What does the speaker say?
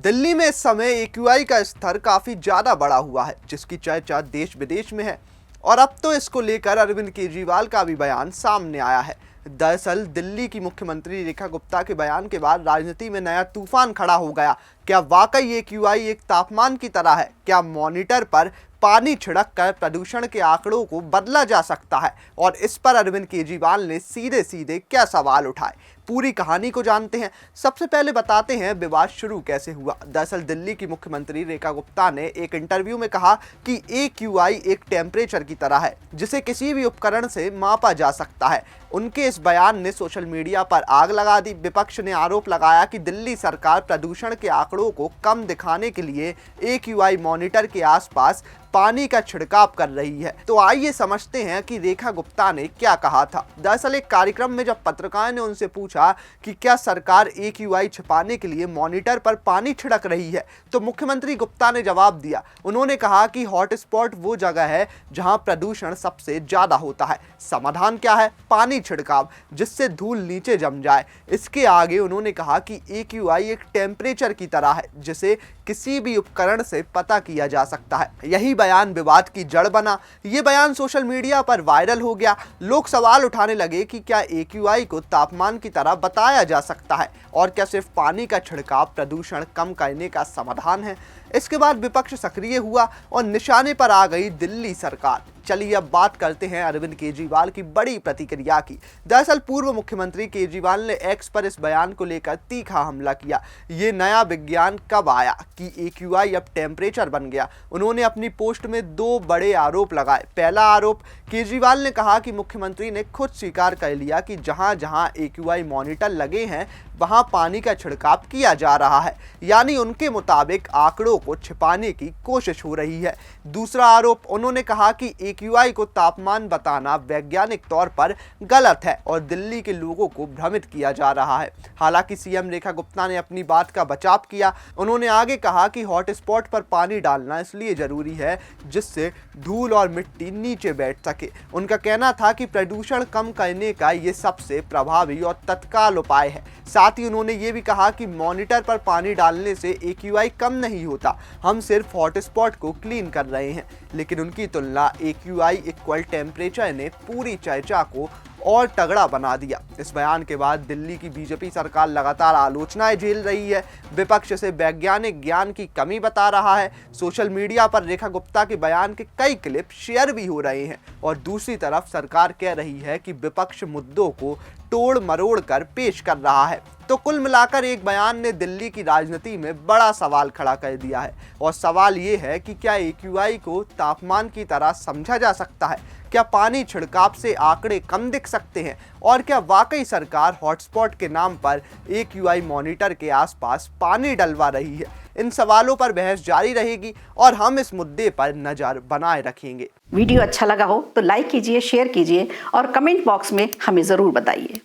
दिल्ली में इस समय एक्यूआई का स्तर काफी ज्यादा बढ़ा हुआ है, जिसकी चर्चा देश विदेश में है। और अब तो इसको लेकर अरविंद केजरीवाल का भी बयान सामने आया है। दरअसल दिल्ली की मुख्यमंत्री रेखा गुप्ता के बयान के बाद राजनीति में नया तूफान खड़ा हो गया। क्या वाकई एक्यूआई एक तापमान की तरह है? क्या मॉनिटर पर पानी छिड़क कर प्रदूषण के आंकड़ों को बदला जा सकता है? और इस पर अरविंद केजरीवाल ने सीधे सीधे क्या सवाल उठाए, पूरी कहानी को जानते हैं। सबसे पहले बताते हैं विवाद शुरू कैसे हुआ। दरअसल दिल्ली की मुख्यमंत्री रेखा गुप्ता ने एक इंटरव्यू में कहा कि एक्यूआई एक टेम्परेचर की तरह है, जिसे किसी भी उपकरण से मापा जा सकता है। उनके इस बयान ने सोशल मीडिया पर आग लगा दी। विपक्ष ने आरोप लगाया कि दिल्ली सरकार प्रदूषण के आंकड़ों को कम दिखाने के लिए एक्यूआई मॉनिटर के आसपास पानी का छिड़काव कर रही है। तो आइए समझते हैं कि रेखा गुप्ता ने क्या कहा था। दरअसल एक कार्यक्रम में जब पत्रकारों ने उनसे पूछा कि क्या सरकार एक्यूआई छिपाने के लिए मॉनिटर पर पानी छिड़क रही है, तो मुख्यमंत्री गुप्ता ने जवाब दिया। उन्होंने कहा कि हॉटस्पॉट वो जगह है जहां प्रदूषण सबसे ज्यादा होता है। समाधान क्या है? पानी छिड़काव, जिससे धूल नीचे जम जाए। इसके आगे उन्होंने कहा कि एक्यूआई एक टेम्परेचर की तरह है, जिसे किसी भी उपकरण से पता किया जा सकता है। यही बयान विवाद की जड़ बना। ये बयान सोशल मीडिया पर वायरल हो गया। लोग सवाल उठाने लगे कि क्या एक्यूआई को तापमान की तरह बताया जा सकता है, और क्या सिर्फ पानी का छिड़काव प्रदूषण कम करने का समाधान है। इसके बाद विपक्ष सक्रिय हुआ और निशाने पर आ गई दिल्ली सरकार। चलिए अब बात करते हैं अरविंद केजरीवाल की बड़ी प्रतिक्रिया की। दरअसल पूर्व मुख्यमंत्री केजरीवाल ने एक्स पर इस बयान को लेकर तीखा हमला किया। ये नया विज्ञान कब आया कि एक्यूआई अब टेम्परेचर बन गया? उन्होंने अपनी पोस्ट में दो बड़े आरोप लगाए। पहला आरोप, केजरीवाल ने कहा कि मुख्यमंत्री ने खुद स्वीकार कर लिया कि जहां जहां एक्यूआई मॉनिटर लगे हैं वहां पानी का छिड़काव किया जा रहा है, यानी उनके मुताबिक आंकड़ों को छिपाने की कोशिश हो रही है। दूसरा आरोप, उन्होंने कहा कि एक्यूआई को तापमान बताना वैज्ञानिक तौर पर गलत है और दिल्ली के लोगों को भ्रमित किया जा रहा है। हालांकि सीएम रेखा गुप्ता ने अपनी बात का बचाव किया। उन्होंने आगे कहा कि हॉटस्पॉट पर पानी डालना इसलिए जरूरी है जिससे धूल और मिट्टी नीचे बैठ सके। उनका कहना था कि प्रदूषण कम करने का ये सबसे प्रभावी और तत्काल उपाय है। साथ ही उन्होंने ये भी कहा कि मॉनिटर पर पानी डालने से एक्यूआई कम नहीं होता, हम सिर्फ हॉटस्पॉट को क्लीन कर रहे हैं। लेकिन उनकी तुलना एक्यूआई इक्वल टेम्परेचर ने पूरी चर्चा को और तगड़ा बना दिया। इस बयान के बाद दिल्ली की बीजेपी सरकार लगातार आलोचनाएं झेल रही है। विपक्ष से वैज्ञानिक ज्ञान की कमी बता रहा है। सोशल मीडिया पर रेखा गुप्ता के बयान के कई क्लिप शेयर भी हो रहे हैं, और दूसरी तरफ सरकार कह रही है कि विपक्ष मुद्दों को तोड़ मरोड़ कर पेश कर रहा है। तो कुल मिलाकर एक बयान ने दिल्ली की राजनीति में बड़ा सवाल खड़ा कर दिया है। और सवाल ये है कि क्या एक्यूआई को तापमान की तरह समझा जा सकता है? क्या पानी छिड़काव से आंकड़े कम दिख सकते हैं? और क्या वाकई सरकार हॉटस्पॉट के नाम पर एक्यूआई मॉनिटर के आसपास पानी डलवा रही है? इन सवालों पर बहस जारी रहेगी और हम इस मुद्दे पर नजर बनाए रखेंगे। वीडियो अच्छा लगा हो तो लाइक कीजिए, शेयर कीजिए और कमेंट बॉक्स में हमें ज़रूर बताइए।